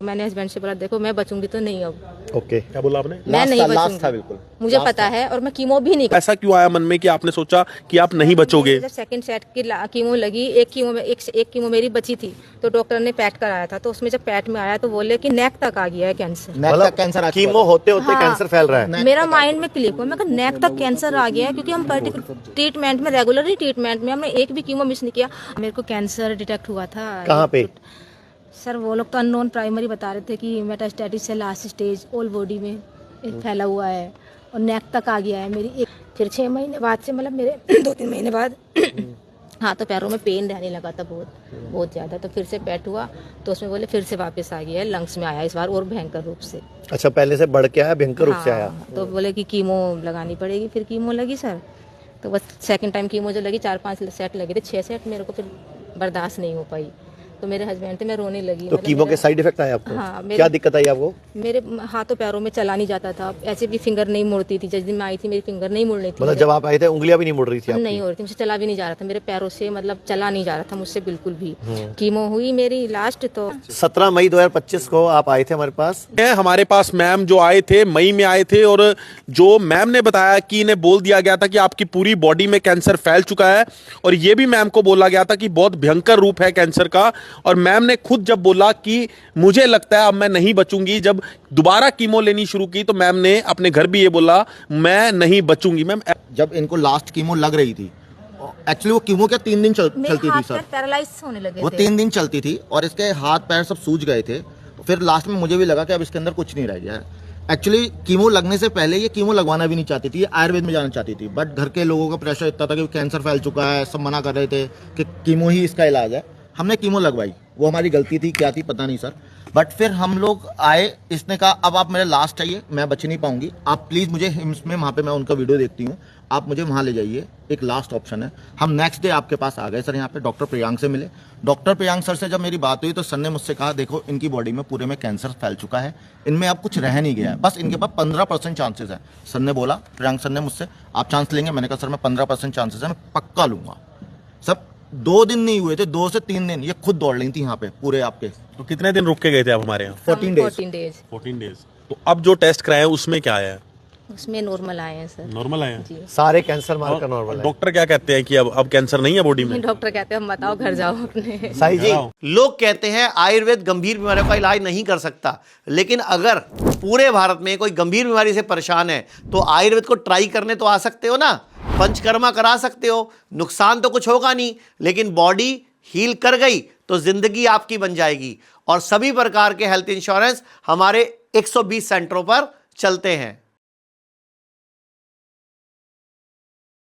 मैंने हस्बैंड से बोला देखो मैं बचूंगी तो नहीं अब, ओके, क्या बोला आपने? मैं नहीं लास्ट था बचूंगी, बिल्कुल। मुझे पता है और मैं कीमो भी नहीं। ऐसा क्यों आया मन में कि आपने सोचा कि आप नहीं बचोगे? जब सेकंड सेट की कीमो लगी, एक कीमो मेरी बची थी, तो डॉक्टर ने पैट कराया था, तो उसमें जब पैट में आया तो बोले कि नेक तक आ गया है कैंसर। नेक तक कैंसर कीमो होते होते हाँ। कैंसर फैल रहा है। मेरा माइंड में क्लिक हुआ, मैं कहा नेक तक कैंसर आ गया है, क्योंकि हम पर्टिकुलर ट्रीटमेंट में, रेगुलरली ट्रीटमेंट में हमने एक भी कीमो मिस नहीं किया। मेरे को कैंसर डिटेक्ट हुआ था। कहाँ पे? सर वो लोग तो अननोन प्राइमरी बता रहे थे कि मेटास्टेटिस है, लास्ट स्टेज, ऑल बॉडी में फैला हुआ है और नेक तक आ गया है मेरी। फिर 6 महीने बाद से, मतलब मेरे 2-3 महीने बाद हाथों पैरों में पेन रहने लगा था बहुत ज़्यादा। तो फिर से पैट हुआ तो उसमें बोले फिर से वापस आ गया है, लंग्स में आया इस बार और भयंकर रूप से। अच्छा, पहले से बढ़ के आया, भयंकर रूप से आया। तो बोले कि कीमो लगानी पड़ेगी। फिर कीमो लगी सर, तो बस सेकंड टाइम कीमो जो लगी 4-5 सेट लगे थे, 6 सेट मेरे को फिर बर्दाश्त नहीं हो पाई। तो मेरे हस्बैंड थे, मैं रोने लगी। तो कीमो के साइड इफेक्ट आए आपको? हाँ, क्या दिक्कत आई आपको? मेरे हाथों पैरों में चला नहीं जाता था, ऐसे भी फिंगर नहीं मुड़ती थी। जिस दिन मैं आई थी मेरी फिंगर नहीं मुड़ रही थी। मतलब जब आप आए थे उंगलियां भी नहीं मुड़ रही थी आपकी? नहीं हो रही थी, मुझसे चला भी नहीं जा रहा था, मेरे पैरों से मतलब चला नहीं जा रहा था मुझसे बिल्कुल भी। कीमो हुई मेरी लास्ट, तो 17 मई 2025 को आप आए थे हमारे पास। हमारे पास मैम जो आए थे, मई में आए थे, और जो मैम ने बताया कि इन्हें बोल दिया गया था कि आपकी पूरी बॉडी में कैंसर फैल चुका है, और ये भी मैम को बोला गया था कि बहुत भयंकर रूप है कैंसर का। और मैम ने खुद जब बोला कि मुझे लगता है अब मैं नहीं बचूंगी, जब दोबारा कीमो लेनी शुरू की, तो मैम ने अपने घर भी ये बोला मैं नहीं बचूंगी। मैम जब इनको लास्ट कीमो लग रही थी, एक्चुअली वो कीमो क्या 3 दिन चलती थी सर, पैरालाइज होने लगे वो थे। 3 दिन चलती थी और इसके हाथ पैर सब सूज गए थे। फिर लास्ट में मुझे भी लगा कि अब इसके अंदर कुछ नहीं रह गया है। एक्चुअली कीमो लगने से पहले ये कीमो लगवाना भी नहीं चाहती थी, ये आयुर्वेद में जाना चाहती थी, बट घर के लोगों का प्रेशर इतना था कि कैंसर फैल चुका है, सब मना कर रहे थे कि कीमो ही इसका इलाज है। हमने कीमो लगवाई, वो हमारी गलती थी, क्या थी पता नहीं सर। बट फिर हम लोग आए, इसने कहा अब आप मेरे लास्ट चाहिए, मैं बच नहीं पाऊंगी, आप प्लीज़ मुझे हिम्स में, वहाँ पे मैं उनका वीडियो देखती हूँ, आप मुझे वहाँ ले जाइए, एक लास्ट ऑप्शन है। हम नेक्स्ट डे आपके पास आ गए सर, यहाँ पे डॉक्टर प्रियांक से मिले। डॉक्टर प्रियांक सर से जब मेरी बात हुई तो सर ने मुझसे कहा देखो इनकी बॉडी में पूरे में कैंसर फैल चुका है, इनमें अब कुछ रह नहीं गया है, बस इनके पास 15% चांसेस है। सर ने बोला, प्रियांक सर ने मुझसे, आप चांस लेंगे? मैंने कहा सर मैं 15% चांसेस है, मैं पक्का लूंगा। सब 2 दिन नहीं हुए थे, 2 से 3 दिन ये खुद दौड़ रही थी यहाँ पे पूरे आपके। तो कितने दिन रुक के गए थे आप हमारे यहाँ? 14 डेज। 14 डेज। तो अब जो टेस्ट कराए उसमें क्या आया है? उसमें नॉर्मल आए हैं सर। नॉर्मल आया जी। सारे कैंसर मार्कर नॉर्मल है। डॉक्टर क्या कहते हैं कि अब कैंसर नहीं है बॉडी में? डॉक्टर कहते हैं हम बताओ घर जाओ अपने। साई जी, लोग कहते हैं आयुर्वेद गंभीर बीमारियों का इलाज नहीं कर सकता, लेकिन अगर पूरे भारत में कोई गंभीर बीमारी से परेशान है तो आयुर्वेद को ट्राई करने तो आ सकते हो ना, पंचकर्मा करा सकते हो, नुकसान तो कुछ होगा नहीं, लेकिन बॉडी हील कर गई तो जिंदगी आपकी बन जाएगी। और सभी प्रकार के हेल्थ इंश्योरेंस हमारे 120 सेंटरों पर चलते हैं।